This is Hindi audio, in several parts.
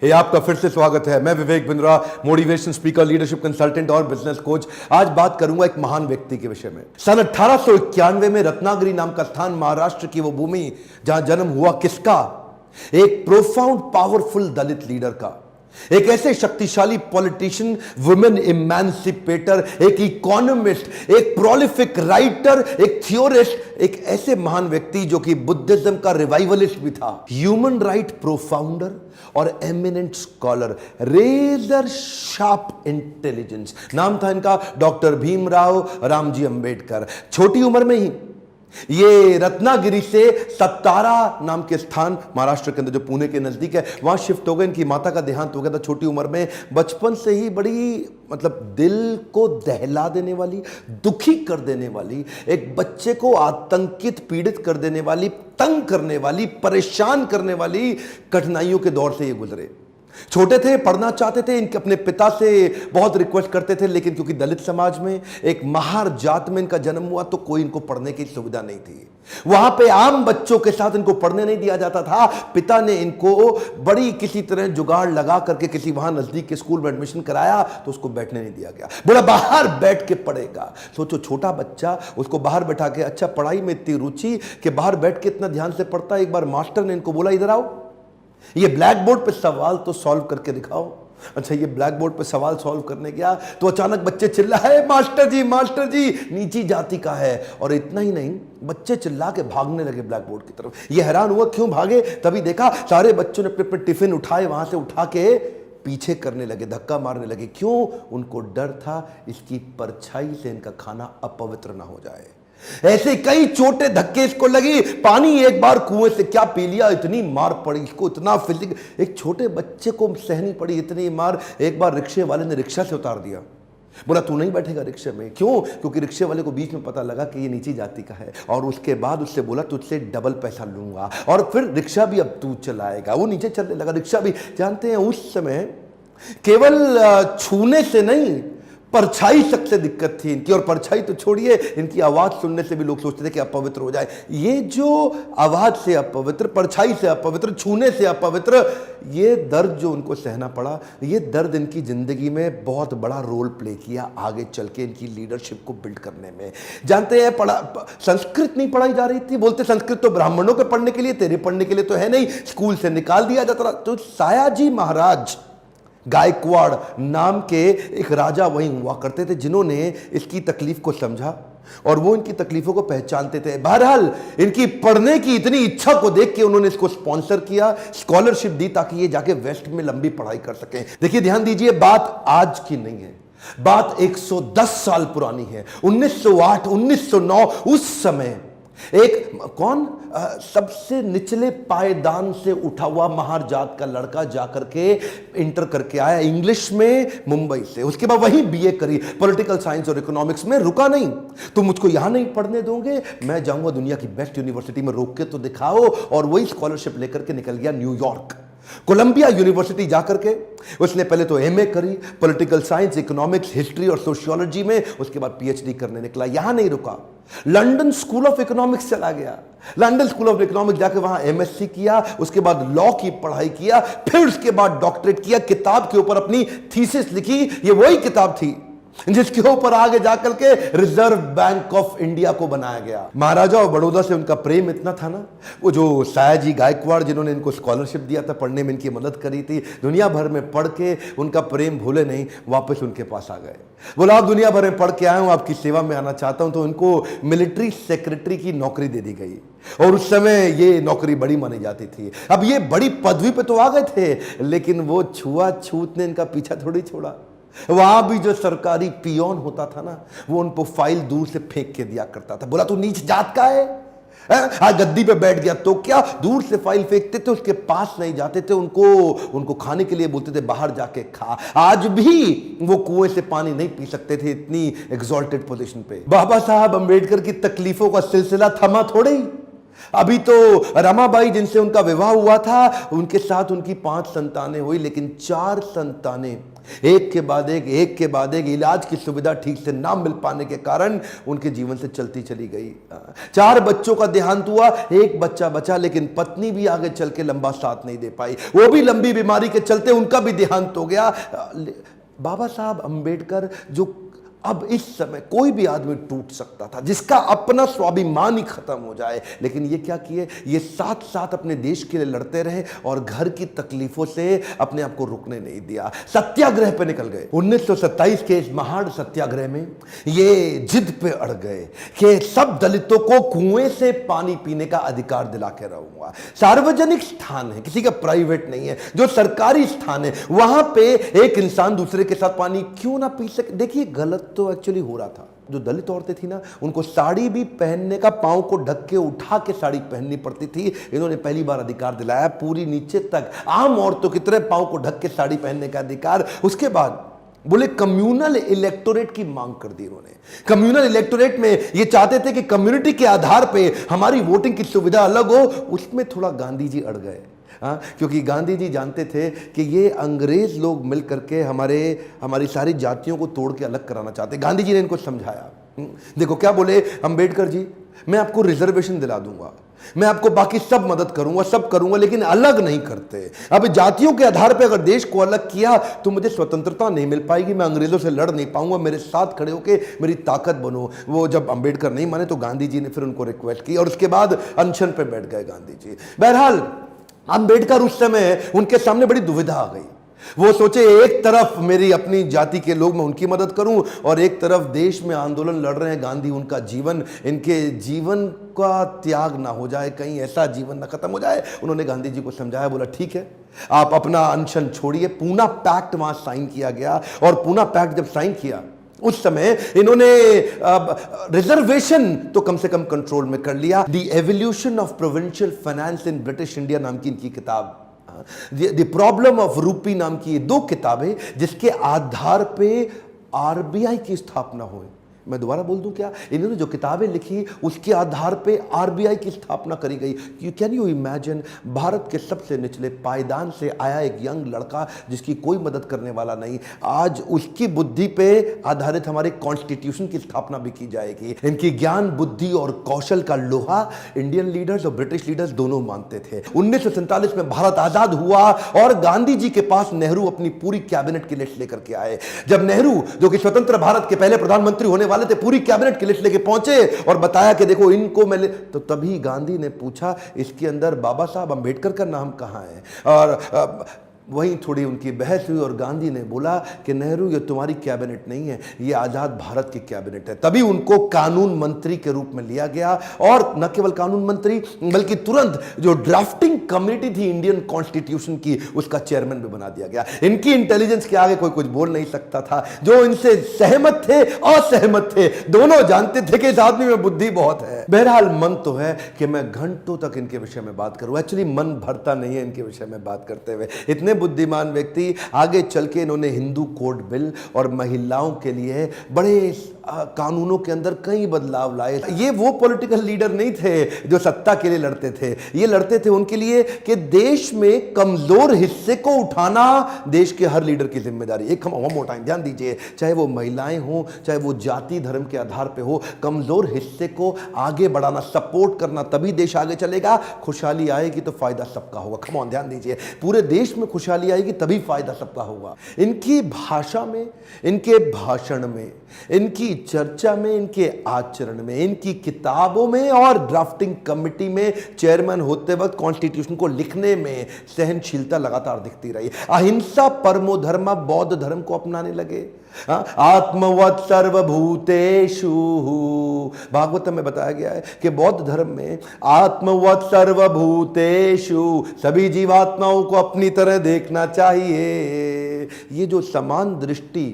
हे आपका फिर से स्वागत है। मैं Vivek Bindra, motivation speaker, leadership consultant और बिजनेस कोच। आज बात करूंगा एक महान व्यक्ति के विषय में। सन 1891 में रत्नागिरी नाम का स्थान, महाराष्ट्र की वो भूमि जहां जन्म हुआ किसका? एक प्रोफाउंड पावरफुल दलित लीडर का, एक ऐसे शक्तिशाली पॉलिटिशियन, वुमेन इमेंसिपेटर, एक इकोनॉमिस्ट, एक प्रोलिफिक राइटर, एक थियोरिस्ट, एक ऐसे महान व्यक्ति जो कि बुद्धिज्म का रिवाइवलिस्ट भी था, ह्यूमन राइट प्रोफाउंडर और eminent scholar, razor sharp intelligence. नाम था इनका डॉक्टर भीमराव रामजी अंबेडकर। छोटी उम्र में ही ये रत्नागिरी से सत्तारा नाम के स्थान, महाराष्ट्र के अंदर जो पुणे के नजदीक है, वहां शिफ्ट हो गए। इनकी माता का देहांत हो गया था छोटी उम्र में। बचपन से ही बड़ी दिल को दहला देने वाली, दुखी कर देने वाली, एक बच्चे को आतंकित, पीड़ित कर देने वाली, तंग करने वाली, परेशान करने वाली कठिनाइयों के दौर से ये गुजरे। छोटे थे, पढ़ना चाहते थे, इनके अपने पिता से बहुत रिक्वेस्ट करते थे, लेकिन क्योंकि दलित समाज में, एक महार जात में इनका जन्म हुआ, तो कोई इनको पढ़ने की सुविधा नहीं थी। वहां पे आम बच्चों के साथ इनको पढ़ने नहीं दिया जाता था। पिता ने इनको बड़ी किसी तरह जुगाड़ लगा करके किसी वहां नजदीक के स्कूल में एडमिशन कराया, तो उसको बैठने नहीं दिया गया। बोला बाहर बैठ के पढ़ेगा। सोचो, छोटा बच्चा, उसको बाहर बैठा के, अच्छा पढ़ाई में इतनी रुचि कि बाहर बैठ के इतना ध्यान से पढ़ता। एक बार मास्टर ने इनको बोला, इधर आओ, ये ब्लैक बोर्ड पे सवाल तो सॉल्व करके दिखाओ। अच्छा, ये ब्लैक बोर्ड पे सवाल सॉल्व करने गया तो अचानक बच्चे चिल्लाए, मास्टर जी नीची जाति का है। और इतना ही नहीं, बच्चे चिल्ला के भागने लगे ब्लैक बोर्ड की तरफ। ये हैरान हुआ क्यों भागे, तभी देखा सारे बच्चों ने अपने अपने टिफिन उठाए, वहां से उठा के पीछे करने लगे, धक्का मारने लगे। क्यों? उनको डर था इसकी परछाई से इनका खाना अपवित्र ना हो जाए। ऐसे कई चोटे धक्के इसको लगी। पानी एक बार कुएं से क्या पी लिया, इतनी मार पड़ी इसको, इतना फिजिक, एक छोटे बच्चे को सहनी पड़ी इतनी मार। एक बार रिक्शे वाले ने रिक्शा से उतार दिया। बोला तू नहीं बैठेगा रिक्शे में। क्यों? क्योंकि रिक्शे वाले को बीच में पता लगा कि ये नीची जाति का है। और उसके बाद उससे बोला तुझसे डबल पैसा लूंगा और फिर रिक्शा भी अब तू चलाएगा। वो नीचे चलने लगा, रिक्शा भी। जानते हैं उस समय केवल छूने से नहीं, परछाई तक से दिक्कत थी इनकी। और परछाई तो छोड़िए, इनकी आवाज सुनने से भी लोग सोचते थे कि अपवित्र हो जाए। ये जो आवाज से अपवित्र, परछाई से अपवित्र, छूने से अपवित्र, ये दर्द जो उनको सहना पड़ा, ये दर्द इनकी जिंदगी में बहुत बड़ा रोल प्ले किया आगे चल के इनकी लीडरशिप को बिल्ड करने में। जानते हैं, संस्कृत नहीं पढ़ाई जा रही थी। बोलते संस्कृत तो ब्राह्मणों के पढ़ने के लिए, तेरे पढ़ने के लिए तो है नहीं, स्कूल से निकाल दिया जाता। तो सायाजी महाराज गायकवाड़ नाम के एक राजा वहीं हुआ करते थे, जिन्होंने इसकी तकलीफ को समझा और वो इनकी तकलीफों को पहचानते थे। बहरहाल इनकी पढ़ने की इतनी इच्छा को देख के उन्होंने इसको स्पॉन्सर किया, स्कॉलरशिप दी, ताकि ये जाके वेस्ट में लंबी पढ़ाई कर सकें। देखिए, ध्यान दीजिए, बात आज की नहीं है, बात 110 साल पुरानी है। 1908, 1909, उस समय एक सबसे निचले पायदान से उठा हुआ महार जात का लड़का जाकर के इंटर करके आया इंग्लिश में मुंबई से। उसके बाद वहीं बीए करी, पॉलिटिकल साइंस और इकोनॉमिक्स में। रुका नहीं, तुम मुझको यहां नहीं पढ़ने दोगे, मैं जाऊंगा दुनिया की बेस्ट यूनिवर्सिटी में, रोक के तो दिखाओ। और वही स्कॉलरशिप लेकर के निकल गया न्यूयॉर्क, कोलंबिया यूनिवर्सिटी जाकर के। उसने पहले तो एमए करी, पॉलिटिकल साइंस, इकोनॉमिक्स, हिस्ट्री और सोशियोलॉजी में। उसके बाद पीएचडी करने निकला। यहां नहीं रुका, लंदन स्कूल ऑफ इकोनॉमिक्स चला गया। लंदन स्कूल ऑफ इकोनॉमिक्स जाके वहां एमएससी किया, उसके बाद लॉ की पढ़ाई किया, फिर उसके बाद डॉक्टरेट किया, किताब के ऊपर अपनी थीसिस लिखी। ये वही किताब थी जिसके ऊपर आगे जाकर के रिजर्व बैंक ऑफ इंडिया को बनाया गया। महाराजा और बड़ौदा से उनका प्रेम इतना था ना, वो जो सायाजी गायकवाड़ जिन्होंने इनको स्कॉलरशिप दिया था, पढ़ने में इनकी मदद करी थी, दुनिया भर में पढ़ के उनका प्रेम भूले नहीं, वापस उनके पास आ गए। बोला आप दुनिया भर में पढ़ के आए हूं, आपकी सेवा में आना चाहता हूं। तो उनको मिलिट्री सेक्रेटरी की नौकरी दे दी गई और उस समय ये नौकरी बड़ी मानी जाती थी। अब ये बड़ी पदवी पे तो आ गए थे, लेकिन वो छुआछूत ने इनका पीछा थोड़ी छोड़ा। वहां भी जो सरकारी पियोन होता था ना, वो उनको फाइल दूर से फेंक के दिया करता था। बोला तू नीच जात का है? आज गद्दी पे बैठ गया तो क्या? दूर से फाइल फेंकते थे, उसके पास नहीं जाते थे। उनको खाने के लिए बोलते थे बाहर जाके खा। आज भी वो कुएं से पानी नहीं पी सकते थे, इतनी एग्जॉल्टेड पोजीशन पे। बाबा साहब अंबेडकर की तकलीफों का सिलसिला थमा थोड़े ही। अभी तो रमाबाई जिनसे उनका विवाह हुआ था, उनके साथ उनकी 5 संतानें हुई, लेकिन 4 संतानें एक के बाद एक इलाज की सुविधा ठीक से ना मिल पाने के कारण उनके जीवन से चलती चली गई। 4 बच्चों का देहांत हुआ, एक बच्चा बचा, लेकिन पत्नी भी आगे चल के लंबा साथ नहीं दे पाई, वो भी लंबी बीमारी के चलते उनका भी देहांत हो गया। बाबा साहब अंबेडकर, जो अब इस समय कोई भी आदमी टूट सकता था, जिसका अपना स्वाभिमान ही खत्म हो जाए, लेकिन ये क्या किए, ये साथ साथ अपने देश के लिए लड़ते रहे और घर की तकलीफों से अपने आप को रुकने नहीं दिया, सत्याग्रह पे निकल गए। 1927 के इस महान सत्याग्रह में ये जिद पे अड़ गए कि सब दलितों को कुएं से पानी पीने का अधिकार दिला के रहूंगा। सार्वजनिक स्थान है, किसी का प्राइवेट नहीं है, जो सरकारी स्थान है, वहां पे एक इंसान दूसरे के साथ पानी क्यों ना पी सके। देखिए गलत तो एक्चुअली हो रहा था। जो दलित औरतें थी ना, उनको साड़ी भी पहनने का, पांव को ढक के उठा के साड़ी पहननी पड़ती थी। इन्होंने पहली बार अधिकार दिलाया, पूरी नीचे तक आम औरतों की तरह पांव को ढक के साड़ी पहनने का अधिकार। उसके बाद बोले कम्युनल इलेक्टोरेट की मांग कर दी उन्होंने। कम्युनल इलेक्टोरेट में ये चाहते थे कि कम्युनिटी के आधार पे हमारी वोटिंग की सुविधा अलग हो। उसमें थोड़ा गांधी जी अड़ गए, क्योंकि गांधी जी जानते थे कि ये अंग्रेज लोग मिल करके हमारी सारी जातियों को तोड़ के अलग कराना चाहते। गांधी जी ने इनको समझाया। देखो क्या बोले अंबेडकर जी, मैं आपको रिजर्वेशन दिला दूंगा, मैं आपको बाकी सब मदद करूंगा, सब करूंगा, लेकिन अलग नहीं करते। अब जातियों के आधार पर अगर देश को अलग किया तो मुझे स्वतंत्रता नहीं मिल पाएगी, मैं अंग्रेजों से लड़ नहीं पाऊंगा, मेरे साथ खड़े होके मेरी ताकत बनो। वो जब अंबेडकर नहीं माने तो गांधी जी ने फिर उनको रिक्वेस्ट की और उसके बाद अनशन पे बैठ गए गांधी जी। बहरहाल अंबेडकर उस समय उनके सामने बड़ी दुविधा आ गई। वो सोचे एक तरफ मेरी अपनी जाति के लोग, मैं उनकी मदद करूं, और एक तरफ देश में आंदोलन लड़ रहे हैं गांधी, उनका जीवन, इनके जीवन का त्याग ना हो जाए, कहीं ऐसा जीवन ना खत्म हो जाए। उन्होंने गांधी जी को समझाया, बोला ठीक है आप अपना अनशन छोड़िए। पूना पैक्ट वहां साइन किया गया, और पूना पैक्ट जब साइन किया उस समय इन्होंने रिजर्वेशन तो कम से कम कंट्रोल में कर लिया। The evolution of provincial finance in British India नाम की इनकी किताब, द प्रॉब्लम ऑफ रूपी नाम की ये 2 किताबें, जिसके आधार पे आरबीआई की स्थापना हुई। मैं दोबारा बोल दूं क्या, इन्होंने जो किताबें लिखी उसके आधार पे आरबीआई की स्थापना करी गई। कैन यू इमेजिन, भारत के सबसे निचले पायदान से आया एक यंग लड़का जिसकी कोई मदद करने वाला नहीं, आज उसकी बुद्धि पे आधारित हमारे कॉन्स्टिट्यूशन की स्थापना भी की जाएगी। इनकी ज्ञान, बुद्धि और कौशल का लोहा इंडियन लीडर्स और ब्रिटिश लीडर्स दोनों मानते थे। 1947 में भारत आजाद हुआ और गांधी जी के पास नेहरू अपनी पूरी कैबिनेट की लिस्ट लेकर के आए। जब नेहरू, जो कि स्वतंत्र भारत के पहले प्रधानमंत्री होने वाले थे, पूरी कैबिनेट की लिस्ट लेके पहुंचे और बताया कि देखो इनको मैं तो तभी गांधी ने पूछा इसके अंदर बाबा साहब अंबेडकर का नाम कहां है, और वहीं थोड़ी उनकी बहस हुई और गांधी ने बोला कि नेहरू ये तुम्हारी कैबिनेट नहीं है, ये आजाद भारत की कैबिनेट है। तभी उनको कानून मंत्री के रूप में लिया गया, और न केवल कानून मंत्री बल्कि तुरंत जो ड्राफ्टिंग कमेटी थी इंडियन कॉन्स्टिट्यूशन की, उसका चेयरमैन भी बना दिया गया। इनकी इंटेलिजेंस के आगे कोई कुछ बोल नहीं सकता था। जो इनसे सहमत थे, असहमत थे, दोनों जानते थे कि इस आदमी में बुद्धि बहुत है। बहरहाल मन तो है कि मैं घंटों तक इनके विषय में बात करूं, एक्चुअली मन भरता नहीं है इनके विषय में बात करते हुए। इतने बुद्धिमान व्यक्ति, आगे चल के इन्होंने हिंदू कोड बिल और महिलाओं के लिए बड़े कानूनों के अंदर कई बदलाव लाए। ये वो पॉलिटिकल लीडर नहीं थे जो सत्ता के लिए लड़ते थे, ये लड़ते थे उनके लिए कि देश में कमजोर हिस्से को उठाना देश के हर लीडर की जिम्मेदारी। एक हम टाइम ध्यान दीजिए, चाहे वो महिलाएं हो, चाहे वो जाति धर्म के आधार पे हो, कमजोर हिस्से को आगे बढ़ाना, सपोर्ट करना, तभी देश आगे चलेगा। खुशहाली आएगी तो फायदा सबका होगा। कम ऑन ध्यान दीजिए, पूरे देश में खुशहाली आएगी तभी फायदा सबका होगा। इनकी भाषा में, इनके भाषण में, इनकी चर्चा में, इनके आचरण में, इनकी किताबों में और ड्राफ्टिंग कमेटी में चेयरमैन होते वक्त कॉन्स्टिट्यूशन को लिखने में सहनशीलता लगातार दिखती रही। अहिंसा परमो धर्म, बौद्ध धर्म को अपनाने लगे। आत्मवत् सर्वभूतेषु, भागवतम में बताया गया है कि बौद्ध धर्म में आत्मवत् सर्वभूतेषु, सभी जीवात्माओं को अपनी तरह देखना चाहिए। ये जो समान दृष्टि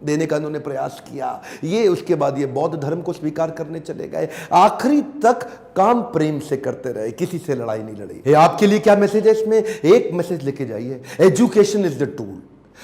देने का उन्होंने प्रयास किया, ये उसके बाद ये बौद्ध धर्म को स्वीकार करने चले गए। आखिरी तक काम प्रेम से करते रहे, किसी से लड़ाई नहीं लड़ी। आपके लिए क्या मैसेज है इसमें? एक मैसेज लेके जाइए, एजुकेशन इज द टूल।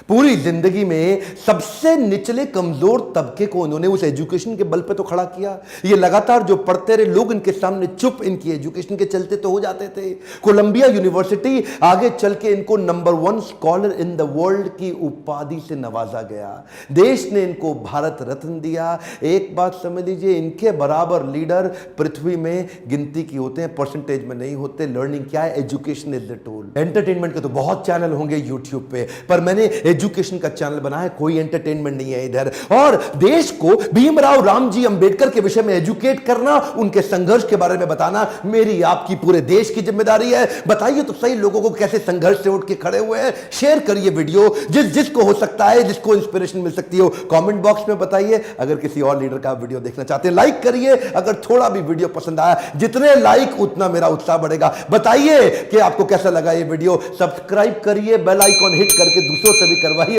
पूरी जिंदगी में सबसे निचले कमजोर तबके को उन्होंने उस एजुकेशन के बल पे तो खड़ा किया। ये लगातार जो पढ़ते रहे लोग इनके सामने चुप, इनकी एजुकेशन के चलते तो हो जाते थे। कोलंबिया यूनिवर्सिटी आगे चल के इनको number 1 scholar in the world की उपाधि से नवाजा गया। देश ने इनको भारत रत्न दिया। एक बात समझ लीजिए, इनके बराबर लीडर पृथ्वी में गिनती की होते हैं, परसेंटेज में नहीं होते। लर्निंग क्या है? Education is the tool. Entertainment के तो बहुत चैनल होंगे यूट्यूब पे, पर मैंने एजुकेशन का चैनल बनाया है। कोई एंटरटेनमेंट नहीं है इधर। और देश को भीमराव रामजी अंबेडकर के विषय में एजुकेट करना, उनके संघर्ष के बारे में बताना मेरी आपकी पूरे देश की जिम्मेदारी है। बताइए तो सही लोगों को कैसे संघर्ष से उठ के खड़े हुए हैं। शेयर करिए वीडियो, जिसको हो सकता है, जिसको इंस्पिरेशन मिल सकती हो, कमेंट बॉक्स में बताइए। अगर किसी और लीडर का वीडियो देखना चाहते हैं लाइक करिए। अगर थोड़ा भी वीडियो पसंद आया, जितने लाइक उतना मेरा उत्साह बढ़ेगा। बताइए कि आपको कैसा लगा ये वीडियो। सब्सक्राइब करिए, बेल आइकॉन हिट करके दूसरों से भी करवाइए।